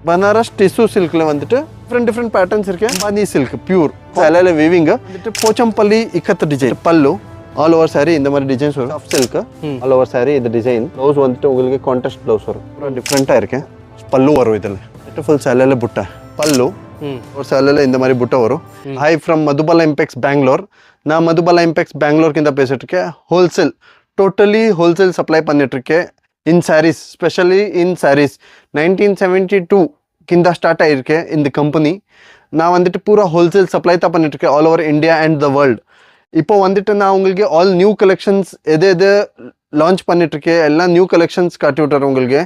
Banaras tissue சில்க்ல வந்துட்டு different patterns இருக்கு. பானி silk pure சேலையில weaving வந்துட்டு போச்சம்பள்ளி இக்கத்து டிசைன் பல்லு ஆல் ஓவர் சாரி இந்த மாதிரி டிசைன்ஸ் வரும். Soft silk all over sorry இந்த டிசைன். ப்ளவுஸ் வந்துட்டு உங்களுக்கு கான்ட்ராஸ்ட் ப்ளவுஸ் வரும். டிஃப்ரெண்ட்டாக இருக்கு. பல்லு வரும் இதில் ஃபுல் சேலையில புட்டை பல்லு ஒரு சேலையில இந்த மாதிரி புட்டை வரும். Hi from Madhubala Impex Bangalore. நான் மதுபாலா இம்பெக்ஸ் பெங்களூர் கிட்ட பேசிட்டு இருக்கேன். ஹோல்சேல் டோட்டலி ஹோல்சேல் சப்ளை பண்ணிட்டு இருக்கேன். in sarees, especially in sarees. 1972 கிந்த start ஆகிருக்கேன் இந்த கம்பெனி. நான் வந்துட்டு பூரா ஹோல்சேல் சப்ளை தான் பண்ணிட்டுருக்கேன் all over India and the world. இப்போ வந்துட்டு நான் உங்களுக்கு ஆல் நியூ கலெக்ஷன்ஸ் எது லான்ச் பண்ணிட்டுருக்கேன் எல்லாம் நியூ கலெக்ஷன்ஸ் காட்டி விட்டுறேன் உங்களுக்கு.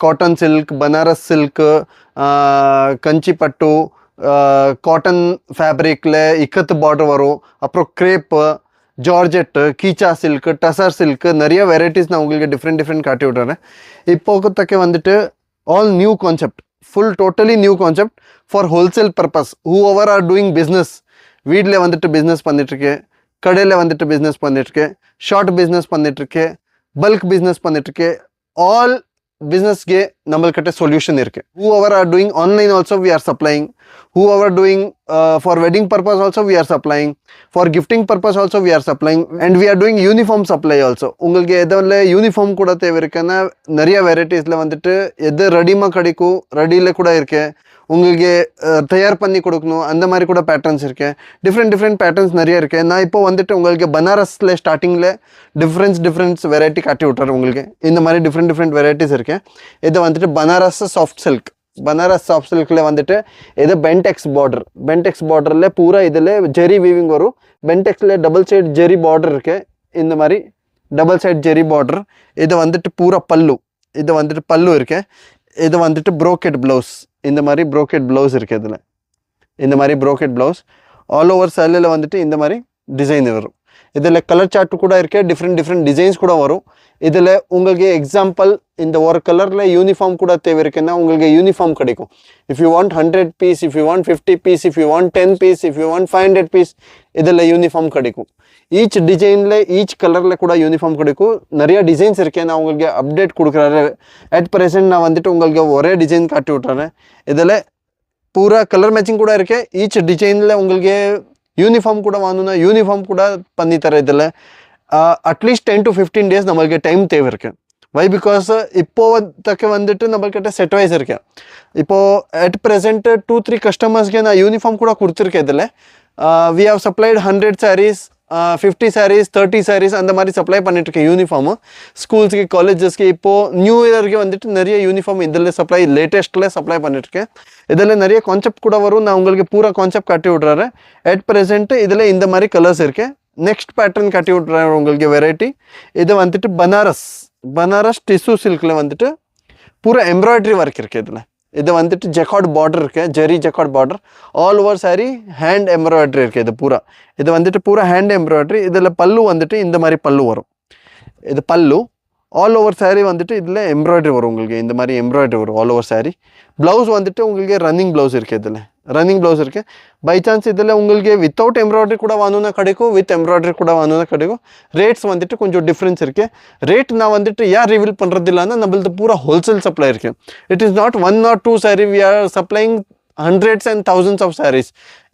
காட்டன் சில்க், பனாரஸ் சில்க்கு, கஞ்சி பட்டு, காட்டன் ஃபேப்ரிக்கில் இக்கத்து பார்டர் வரும். அப்புறம் க்ரேப்பு, ஜார்ஜெட், கீச்சா சில்க், டசர் சில்க் நிறைய வெரைட்டிஸ் நான் உங்களுக்கு டிஃப்ரெண்ட் காட்டி விட்டுறேன். இப்போதைக்கு வந்துட்டு all new concept, full totally new concept for wholesale purpose. Whoever are doing business, வீட்டில் வந்துட்டு பிஸ்னஸ் பண்ணிட்டுருக்கேன், கடையில் வந்துட்டு பிஸ்னஸ் பண்ணிட்டுருக்கேன், ஷார்ட் பிஸ்னஸ் பண்ணிட்டுருக்கேன், பல்க் பிஸ்னஸ் பண்ணிட்டுருக்கேன், ஆல் பிஸ்னஸ்ಗೆ நம்மள்கிட்ட சொல்யூஷன் இருக்குது. Whoever are doing online also we are supplying. who are doing for wedding purpose also we are supplying, for gifting purpose also we are supplying, and we are doing uniform supply also. உங்களுக்கு எதுல uniform கூட தேவை இருக்குன்னா நிறைய வெரைட்டிஸில் வந்துட்டு எது ரெடிமா கிடைக்கும், ரெடியில் கூட இருக்கு. உங்களுக்கு தயார் பண்ணி கொடுக்கணும் அந்த மாதிரி கூட பேட்டர்ன்ஸ் இருக்கு. டிஃப்ரெண்ட் பேட்டர்ன்ஸ் நிறைய இருக்கு. நான் இப்போ வந்துட்டு உங்களுக்கு பனாரஸில் ஸ்டார்டிங்கில் டிஃப்ரெண்ட்ஸ் வெரைட்டி காட்டி விட்டுறேன் உங்களுக்கு. இந்த மாதிரி டிஃப்ரெண்ட் வெரைட்டிஸ் இருக்கு. இது வந்துட்டு Banaras soft silk. Banaras soft சில்கில் வந்துட்டு இது பென்டெக்ஸ் பார்டரில் பூரா இதில் ஜெரி வீவிங் வரும். பென்டெக்ஸில் டபுள் சைட் ஜெரி பார்டர் இருக்கு. இந்த மாதிரி டபுள் சைட் ஜெரி பார்டர். இது வந்துட்டு பூரா பல்லு. இது வந்துட்டு பல்லு இருக்கு. இது வந்துட்டு ப்ரோக்கெட் ப்ளவுஸ். இந்த மாதிரி ப்ரோக்கெட் ப்ளவுஸ் இருக்குது. இதில் இந்த மாதிரி ப்ரோக்கெட் ப்ளவுஸ் ஆல் ஓவர் சேலையில் வந்துட்டு இந்த மாதிரி டிசைன் வரும். இதில் கலர் சார்ட் கூட இருக்கு. டிஃப்ரெண்ட் டிசைன்ஸ் கூட வரும். இதில் உங்களுக்கு எக்ஸாம்பிள் இந்த ஒரு கலரில் யூனிஃபார்ம் கூட தேவை இருக்குன்னா உங்களுக்கு யூனிஃபார்ம் கிடைக்கும். If you want 100 piece, if you want 50 piece, if you want 10 piece, if you want 500 piece, இதில் யூனிஃபார்ம் கிடைக்கும். ஈச் டிசைனில் ஈச் கலரில் கூட யூனிஃபார்ம் கிடைக்கும். நிறைய டிசைன்ஸ் இருக்கேன். நான் உங்களுக்கு அப்டேட் கொடுக்குறேன். அட் ப்ரெசென்ட் நான் வந்துட்டு உங்களுக்கு ஒரே டிசைன் காட்டி விட்டுறேன். இதில் பூரா கலர் மேட்சிங் கூட இருக்கு. ஈச் டிசைனில் உங்களுக்கு யூனிஃபார்ம் கூட வாங்கணும்னா யூனிஃபார்ம் கூட பண்ணித்தரேன். இதில் அட்லீஸ்ட் 10 to 15 days நம்மளுக்கு டைம் தேவை இருக்கு. வை பிகாஸ் இப்போதைக்கு வந்துட்டு நம்மள்கிட்ட செட் வைஸ் இருக்கு. இப்போது அட் ப்ரெசென்ட் 2-3 கஸ்டமர்ஸ்க்கு நான் யூனிஃபார்ம் கூட கொடுத்துருக்கேன். இதில் we have supplied 100 sarees, 50 sarees, 30 sarees அந்த மாதிரி சப்ளை பண்ணிட்டுருக்கேன் யூனிஃபார்மு. ஸ்கூல்ஸுக்கு, காலேஜஸ்க்கு இப்போது நியூ இயருக்கு வந்துட்டு நிறைய யூனிஃபார்ம் இதில் லேட்டஸ்ட்டில் சப்ளை பண்ணிட்டுருக்கேன். இதில் நிறைய கான்செப்ட் கூட வரும். நான் உங்களுக்கு பூரா கான்செப்ட் காட்டி விட்றேன். அட் ப்ரெசென்ட் இதில் இந்த மாதிரி கலர்ஸ் இருக்கு. நெக்ஸ்ட் பேட்டர்ன் காட்டி விட்றேன் உங்களுக்கு வெரைட்டி. இது வந்துட்டு பனாரஸ் டிஷ்யூ சில்கில் வந்துட்டு பூரா எம்ப்ராய்டரி ஒர்க் இருக்குது. இதில் இது வந்துட்டு ஜெக்கார்ட் பார்டர் இருக்குது. Zari jacquard border all over sari hand embroidery இருக்குது. இது பூரா இது வந்துட்டு பூரா ஹேண்ட் எம்ப்ராய்டரி. இதில் பல்லு வந்துட்டு இந்த மாதிரி பல்லு வரும். இது பல்லு ஆல் ஓவர் சாரி வந்துட்டு இதில் எம்ப்ராய்டரி வரும். உங்களுக்கு இந்த மாதிரி எம்ப்ராய்டரி வரும் ஆல் ஓவர் சாரி. ப்ளவுஸ் வந்துட்டு உங்களுக்கு ரன்னிங் ப்ளவுஸ் இருக்குது. இதில் ரன்னிங் ப்ளவுஸ் இருக்குது. பை சான்ஸ் இதில் உங்களுக்கு வித்தவுட் எம்ப்ராய்டரி கூட வாங்கணுன்னா கிடைக்கும், வித் எம்ப்ராய்டரி கூட வாங்கணுன்னா கிடைக்கும். ரேட்ஸ் வந்துட்டு கொஞ்சம் டிஃப்ரென்ஸ் இருக்குது. ரேட் நான் வந்துட்டு யார் ரிவீல் பண்ணுறது இல்லைன்னா நம்மளது பூரா ஹோல்சேல் சப்ளை இருக்குது. It is not 1 or 2 saree, we are supplying hundreds and thousands of sarees.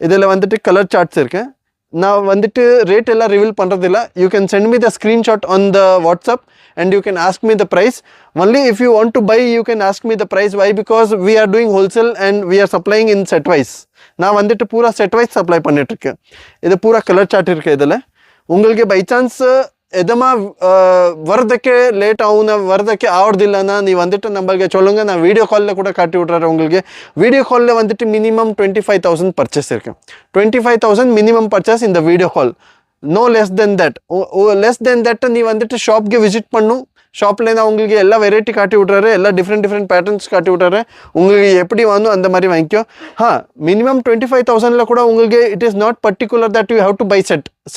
இதில் வந்துட்டு கலர் சார்ட்ஸ் இருக்குது. நான் வந்துட்டு ரேட் எல்லாம் ரிவீல் பண்ணுறதில்ல. You can send me the screenshot on the WhatsApp and you can ask me the price. Only if you want to buy you can ask me the price. Why? Because we are doing wholesale and we are supplying in set wise. நான் வந்துட்டு பூரா set wise supply பண்ணிட்டுருக்கேன். இது பூரா colour chart இருக்குது. இதில் உங்களுக்கு by chance எதமா வரதுக்கு லேட் ஆகும்னா வரதுக்கு ஆகுறதில்லைன்னா நீ வந்துட்டு நம்மளுக்கு சொல்லுங்கள். நான் வீடியோ காலில் கூட காட்டி விட்றேன் உங்களுக்கு. வீடியோ காலில் வந்துட்டு மினிமம் 25,000 பர்ச்சேஸ் இருக்கு. 25,000 மினிமம் பர்ச்சேஸ் இந்த video call. No less than that. Less than that நீ வந்துட்டு ஷாப்க்கு விசிட் பண்ணும். ஷாப்பில் நான் உங்களுக்கு எல்லா வெரைட்டி காட்டி விட்றாரு. எல்லா டிஃப்ரெண்ட் பேட்டர்ன்ஸ் காட்டி விட்றாரு. உங்களுக்கு எப்படி வாங்கணும் அந்த மாதிரி வாங்கிக்கோ. மினிமம் 25,000ல கூட உங்களுக்கு it is not particular that you have to buy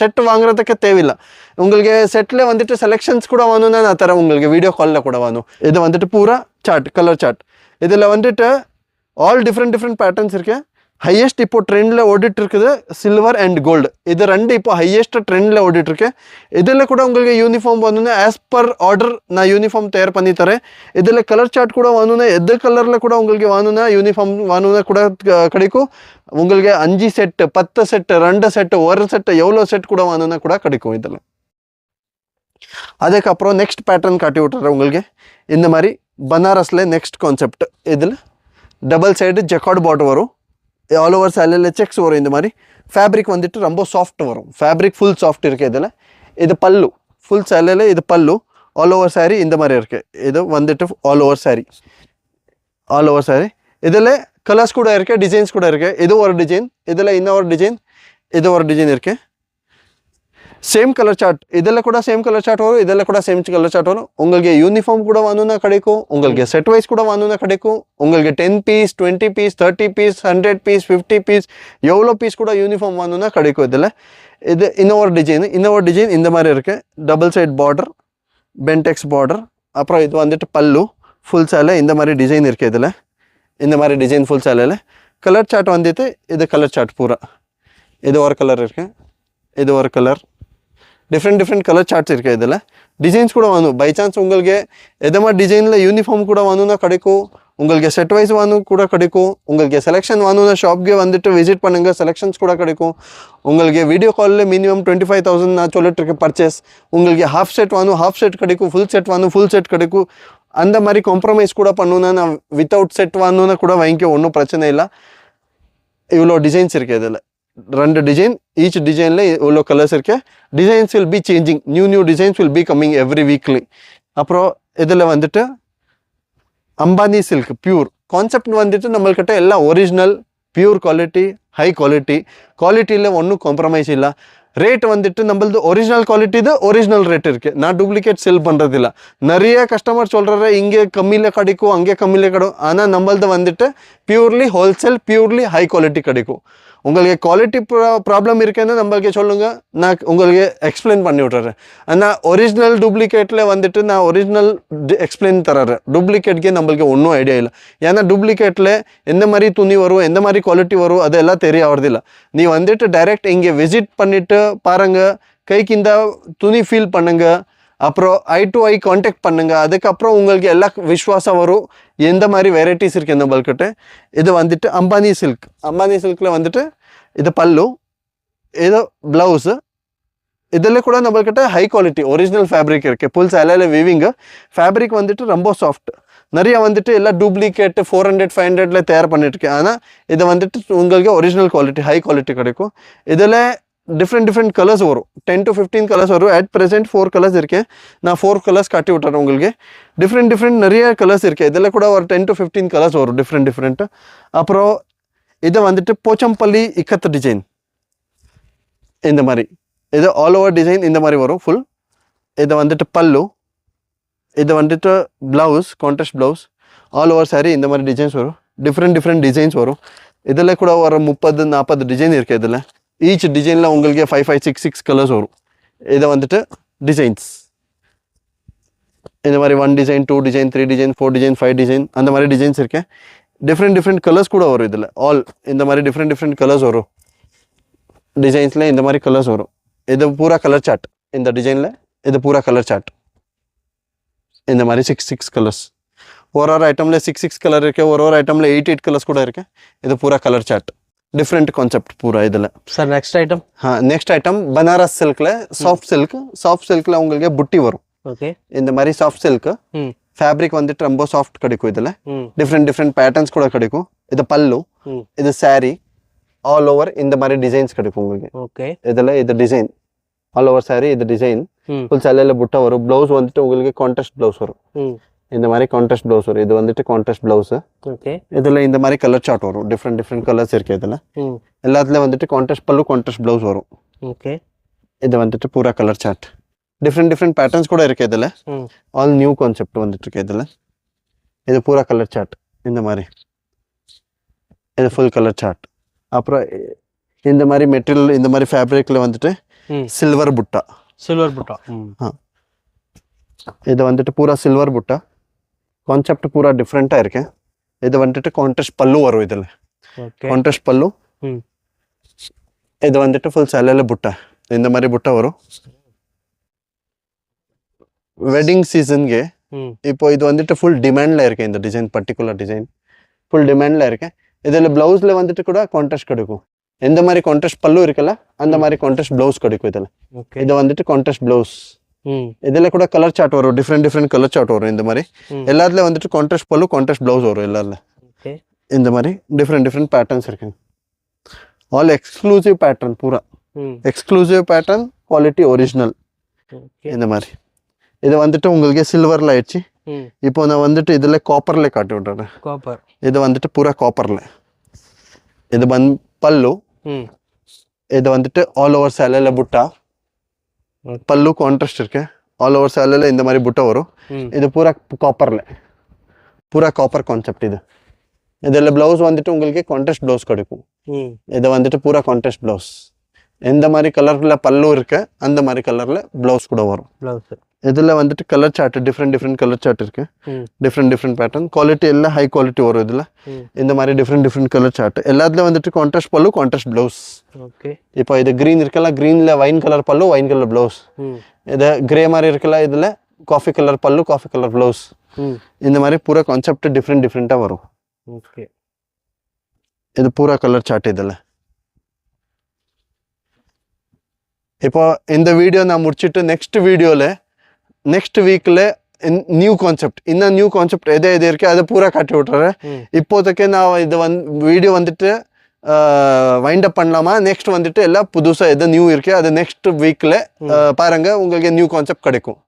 set வாங்குறதுக்கு தேவையில்லை. உங்களுக்கு செட்டில் வந்துட்டு செலெக்ஷன்ஸ் கூட வாங்கணும்னா நான் தரேன் உங்களுக்கு. வீடியோ காலில் கூட வாங்கணும். இது வந்துட்டு பூரா சார்ட், கலர் சார்ட். இதில் வந்துட்டு ஆல் டிஃப்ரெண்ட் பேட்டர்ன்ஸ் இருக்கு. ஹையஸ்ட் இப்போ ட்ரெண்டில் ஓடிட்டு இருக்குது சில்வர் அண்ட் கோல்டு. இது ரெண்டு இப்போ ஹையஸ்ட் ட்ரெண்டில் ஓடிட்டு இருக்கு. இதில் கூட உங்களுக்கு யூனிஃபார்ம் வேணும்னா ஆஸ் பர் ஆர்டர் நான் யூனிஃபார்ம் தயார் பண்ணி தரேன். இதில் கலர் சார்ட் கூட வேணும்னா எது கலரில் கூட உங்களுக்கு வேணும்னா யூனிஃபார்ம் வேணும்னா கூட கிடைக்கும். உங்களுக்கு 5 செட்டு 10 செட்டு 2 செட்டு 1 செட்டு எவ்வளோ செட் கூட வேணும்னா கூட கிடைக்கும் இதில். அதுக்கப்புறம் நெக்ஸ்ட் பேட்டர்ன் காட்டி விட்டுறேன் உங்களுக்கு. இந்த மாதிரி பனாரஸில் நெக்ஸ்ட் கான்செப்ட். இதில் டபுள் சைடு ஜக்கார்ட் பார்டர் வரும். ஆல் ஓவர் சேலையில் செக்ஸ் வரும். இந்த மாதிரி ஃபேப்ரிக் வந்துட்டு ரொம்ப சாஃப்ட் வரும். ஃபேப்ரிக் ஃபுல் சாஃப்ட் இருக்குது இதில். இது பல்லு ஃபுல் சேலையில். இது பல்லு ஆல் ஓவர் சாரி இந்த மாதிரி இருக்குது. இது வந்துட்டு all over sorry. All over sorry இதில் கலர்ஸ் கூட இருக்குது, டிசைன்ஸ் கூட இருக்குது. இது ஒரு டிசைன், இதில் இன்னொரு டிசைன், இது ஒரு டிசைன் இருக்குது. Same colour chart. இதில் கூட சேம் கலர் சார்ட் வரும், இதில் கூட சேம் கலர் சார்ட் வரும். உங்களுக்கு யூனிஃபார்ம் கூட வேணும்னா கிடைக்கும். உங்களுக்கு செட் வைஸ் கூட வேணும்னா கிடைக்கும். உங்களுக்கு 10 piece 20 piece 30 piece 100 piece 50 piece எவ்வளோ பீஸ் கூட யூனிஃபார்ம் வேணும்னா கிடைக்கும் இதில். இது இன்னொரு டிசைன் இந்த மாதிரி இருக்குது. டபுள் சைட் பார்டர், பென்டெக்ஸ் பார்டர். அப்புறம் இது வந்துட்டு பல்லு ஃபுல் சேலை. இந்த மாதிரி டிசைன் இருக்குது இதில். இந்த மாதிரி டிசைன் ஃபுல் சேலையில் கலர் சார்ட் வந்துட்டு இது கலர் சார்ட் பூரா. இது ஒரு கலர் இருக்குது, இது ஒரு கலர். டிஃப்ரெண்ட் கலர் சார்ட்ஸ் இருக்குது இதில். டிசைன்ஸ் கூட வேணும். பை சான்ஸ் உங்களுக்கு எது மாதிரி டிசைனில் யூனிஃபார்ம் கூட வேணும்னா கிடைக்கும். உங்களுக்கு செட் வைஸ் வேணும் கூட கிடைக்கும். உங்களுக்கு செலெக்ஷன் வேணும்னா ஷாப்க்கு வந்துட்டு விசிட் பண்ணுங்கள், செலெக்ஷன்ஸ் கூட கிடைக்கும். உங்களுக்கு வீடியோ காலில் மினிமம் 25,000 நான் சொல்லிட்டு இருக்கேன் பர்ச்சேஸ். உங்களுக்கு ஹாஃப் செட் வேணும், ஹாஃப் செட் கிடைக்கும். ஃபுல் செட் வேணும், ஃபுல் செட் கிடைக்கும். அந்த மாதிரி காம்ப்ரமைஸ் கூட பண்ணணுன்னா நான் வித்தவுட் செட் வேணும்னா கூட வாங்கிக்க, ஒன்றும் பிரச்சனை இல்லை. இவ்வளோ டிசைன்ஸ் இருக்குது இதில். 2 டிசைன், ஈச் டிசைனில் இவ்வளோ கலர்ஸ் இருக்கு. Designs will be changing, new designs will be coming every weekly. அப்புறம் இதில் வந்துட்டு அம்பானி சில்க் பியூர் கான்செப்ட் வந்துட்டு நம்மள்கிட்ட எல்லாம் ஒரிஜினல் பியூர் குவாலிட்டி, ஹை குவாலிட்டியில் ஒன்றும் காம்ப்ரமைஸ் இல்லை. ரேட் வந்துட்டு நம்மளது ஒரிஜினல் குவாலிட்டி தான், ஒரிஜினல் ரேட் இருக்குது. நான் டூப்ளிகேட் செல் பண்ணுறதில்ல. நிறைய கஸ்டமர் சொல்கிற இங்கே கம்மியில் கிடைக்கும், அங்கே கம்மியில் கிடைக்கும். ஆனால் நம்மளது வந்துட்டு purely wholesale, purely high quality கிடைக்கும். உங்களுக்கு குவாலிட்டி ப்ராப்ளம் இருக்குன்னு நம்மளுக்கு சொல்லுங்கள், நான் உங்களுக்கு எக்ஸ்பிளைன் பண்ணி விட்றேன். ஆனால் ஒரிஜினல் டூப்ளிகேட்டில் வந்துட்டு நான் ஒரிஜினல் எக்ஸ்பிளைன் தர்றேன். டூப்ளிகேட்கே நம்மளுக்கு ஒன்றும் ஐடியா இல்லை. ஏன்னா டூப்ளிகேட்டில் எந்த மாதிரி துணி வரும், எந்த மாதிரி குவாலிட்டி வரும் அதெல்லாம் தெரிய ஆகிறதில்ல. நீ வந்துட்டு டைரெக்ட் இங்கே விசிட் பண்ணிவிட்டு பாருங்கள், கைக்கு இந்த துணி ஃபீல் பண்ணுங்கள். அப்புறம் ஐ டு ஐ கான்டாக்ட் பண்ணுங்கள். அதுக்கப்புறம் உங்களுக்கு எல்லா விஸ்வாசம் வரும் எந்த மாதிரி வெரைட்டிஸ் இருக்குது நம்மள்கிட்ட. இது வந்துட்டு அம்பானி சில்கில் வந்துட்டு இது பல்லு, இது ப்ளவுஸு. இதில் கூட நம்மள்கிட்ட ஹை குவாலிட்டி ஒரிஜினல் ஃபேப்ரிக் இருக்குது. ஃபுல் சேலையில் வீவிங்கு. ஃபேப்ரிக் வந்துட்டு ரொம்ப சாஃப்ட். நிறைய வந்துட்டு எல்லாம் டூப்ளிகேட் 400-500 தயார் பண்ணிட்டுருக்கேன். ஆனால் இது வந்துட்டு உங்களுக்கு ஒரிஜினல் குவாலிட்டி, ஹை குவாலிட்டி கிடைக்கும். இதில் டிஃப்ரெண்ட் கலர்ஸ் வரும். 10 to 15 கலர்ஸ் வரும். அட் ப்ரெசென்ட் 4 கலர்ஸ் இருக்கேன். நான் 4 கலர்ஸ் காட்டி விட்டுறேன் உங்களுக்கு. டிஃப்ரெண்ட் நிறைய கலர்ஸ் இருக்குது. இதில் கூட ஒரு 10 to 15 கலர்ஸ் வரும் டிஃப்ரெண்ட். அப்புறம் இது வந்துட்டு போச்சம்பள்ளி இக்கத்து டிசைன். இந்த மாதிரி இது ஆல் ஓவர் டிசைன் இந்த மாதிரி வரும் ஃபுல். இது வந்துட்டு பல்லு, இது வந்துட்டு blouse, contrast blouse. All over sorry இந்த மாதிரி டிசைன்ஸ் வரும். டிஃப்ரெண்ட் டிசைன்ஸ் வரும். இதில் கூட ஒரு 30-40 டிசைன் இருக்குது இதில். ஈச் டிசைனில் உங்களுக்கு 5-6 கலர்ஸ் வரும். இதை வந்துட்டு டிசைன்ஸ் இந்த மாதிரி 1 design 2 design 3 design 4 design 5 design அந்த மாதிரி டிசைன்ஸ் இருக்கேன். டிஃப்ரெண்ட் கலர்ஸ் கூட வரும் இதில். ஆல் இந்த மாதிரி டிஃப்ரெண்ட் கலர்ஸ் வரும். டிசைன்ஸில் இந்த மாதிரி கலர்ஸ் வரும். இது பூரா கலர் சார்ட். இந்த டிசைனில் இது பூரா கலர் சார்ட். இந்த மாதிரி 6 கலர்ஸ். ஒரு ஐட்டமில் 6 கலர் இருக்குது. ஒரு ஐட்டமில் 8 கலர்ஸ் கூட இருக்குது. இது பூரா கலர் சார்ட். டிஃப்ரெண்ட் கான்செப்ட் பூரா இதில். சார் நெக்ஸ்ட் ஐட்டம் பனாரஸ் சில்கில் சாஃப்ட் சில்கில் உங்களுக்கு புட்டி வரும். ஓகே. இந்த மாதிரி சாஃப்ட் சில்க்கு ஃபேப்ரிக் வந்துட்டு ரொம்ப சாஃப்ட் கிடைக்கும். இதில் டிஃப்ரெண்ட் பேட்டர்ன்ஸ் கூட கிடைக்கும். இது பல்லு, இது சாரி. ஆல் ஓவர் இந்த மாதிரி டிசைன்ஸ் கிடைக்கும் உங்களுக்கு. ஓகே. இதில் இது டிசைன் ஆல் ஓவர் சாரி. இது டிசைன் ஃபுல் சேலையில் புட்டா வரும். ப்ளவுஸ் வந்துட்டு உங்களுக்கு கான்ட்ராஸ்ட் ப்ளவுஸ் வரும். இந்த மாதிரி கான்ட்ராஸ்ட் ப்ளவுஸ் வரும். இது வந்துட்டு கான்ட்ராஸ்ட் ப்ளவுஸ். ஓகே. இதில் இந்த மாதிரி கலர் சார்ட் வரும். டிஃப்ரெண்ட் கலர்ஸ் இருக்குது இதில். எல்லாத்துலேயும் வந்துட்டு கான்ட்ராஸ்ட் பல்லு, கான்ட்ராஸ்ட் ப்ளவுஸ் வரும். ஓகே. இது வந்துட்டு பூரா கலர் சார்ட். டிஃப்ரெண்ட் பேட்டர்ன்ஸ் கூட இருக்குது இதில். ஆல் நியூ கான்செப்ட் வந்துட்டு இருக்கு இதில். இது பூரா கலர் சார்ட் இந்த மாதிரி. இது ஃபுல் கலர் சார்ட். அப்புறம் இந்த மாதிரி மெட்டீரியல் இந்த மாதிரி ஃபேப்ரிக்கில் வந்துட்டு சில்வர் புட்டா. இது வந்துட்டு பூரா சில்வர் புட்டா. கான்செப்ட் பூரா டிஃப்ரெண்ட்டாக இருக்கு. இது வந்துட்டு கான்ட்ராஸ்ட் பல்லு வரும். இதில் ஓகே கான்ட்ராஸ்ட் பல்லு. ம் இது வந்துட்டு ஃபுல் சேலையில் புட்டா, இந்த மாதிரி புட்டா வரும். வெட்டிங் சீசனுக்கு ம் இப்போ இது வந்துட்டு ஃபுல் டிமாண்டில் இருக்கு. இந்த டிசைன் பர்டிகுலர் டிசைன் ஃபுல் டிமாண்டில் இருக்கு. இதில் ப்ளவுஸில் வந்துட்டு கூட கான்ட்ராஸ்ட் கிடைக்கும். எந்த மாதிரி கான்ட்ராஸ்ட் பல்லு இருக்குல்ல அந்த மாதிரி கான்ட்ராஸ்ட் ப்ளவுஸ் கிடைக்கும் இதில். ஓகே இது வந்துட்டு கான்ட்ராஸ்ட் ப்ளவுஸ். ம் இதில் கூட கலர் சார்ட் வரும், டிஃப்ரெண்ட் கலர் சார்ட் வரும். இந்த மாதிரி எல்லாத்துலேயும் வந்துட்டு கான்ட்ராஸ்ட் பல்லு கான்ட்ராஸ்ட் ப்ளவுஸ் வரும் எல்லாத்துல. ஓகே இந்த மாதிரி டிஃப்ரெண்ட் பேட்டர்ன்ஸ் இருக்கு. ஆல் எக்ஸ்க்ளூசிவ் பேட்டர்ன், பூரா ம் exclusive pattern, quality original. Okay இந்த மாதிரி இது வந்துட்டு உங்களுக்கு சில்வரில் ஆயிடுச்சு. ம் இப்போ நான் வந்துட்டு இதில் காப்பரில் காட்டி விட்றேன். காப்பர் இது வந்துட்டு பூரா காப்பரில். இது பல்லு. ம் இது வந்துட்டு ஆல் ஓவர் சேலையில் புட்டா. பல்லு கான்ட்ராஸ்ட் இருக்கு. ஆல் ஓவர் சேலையில் இந்த மாதிரி புட்டா வரும். ம் இது பூரா காப்பரில், பூரா காப்பர் கான்செப்ட். இது இதில் ப்ளவுஸ் வந்துட்டு உங்களுக்கு கான்ட்ராஸ்ட் ப்ளவுஸ் கிடைக்கும். ம் இது வந்துட்டு பூரா கான்ட்ராஸ்ட் ப்ளவுஸ். எந்த மாதிரி கலரில் பல்லு இருக்கு அந்த மாதிரி கலரில் ப்ளவுஸ் கூட வரும். ப்ளவுஸ் இதில் வந்துட்டு colour chart, different colour chart இருக்கு. ம் டிஃப்ரெண்ட் பேட்டர்ன், குவாலிட்டி எல்லாம் ஹை குவாலிட்டி வரும். இதில் ம் இந்த மாதிரி டிஃப்ரெண்ட் கலர் சார்ட். எல்லாத்துலேயும் வந்துட்டு கான்ட்ராஸ்ட் பல்லு கான்ட்ராஸ்ட் ப்ளவுஸ். ஓகே இப்போ இது க்ரீன் இருக்குல்ல, க்ரீனில் வைன் கலர் பல்லு வைன் கலர் ப்ளவுஸ். ம் இது கிரே மாதிரி இருக்குல்ல, இதில் காஃபி கலர் பல்லு காஃபி கலர் ப்ளவுஸ். ம் இந்த மாதிரி பூரா கான்செப்ட் டிஃப்ரெண்ட்டாக வரும். ஓகே இது பூரா கலர் சார்ட். இதில் இப்போ இந்த வீடியோ நான் முடிச்சுட்டு நெக்ஸ்ட் வீக்கில் நியூ கான்செப்ட், இன்னும் நியூ கான்செப்ட் எது இருக்கு அதை பூரா காட்டி விட்டுறேன். இப்போதைக்கு நான் இது வீடியோ வந்துட்டு வைண்ட் அப் பண்ணலாமா, நெக்ஸ்ட் வந்துட்டு எல்லாம் புதுசாக எது நியூ இருக்கு அது நெக்ஸ்ட் வீக்கில் பாருங்க, உங்களுக்கு நியூ கான்செப்ட் கிடைக்கும்.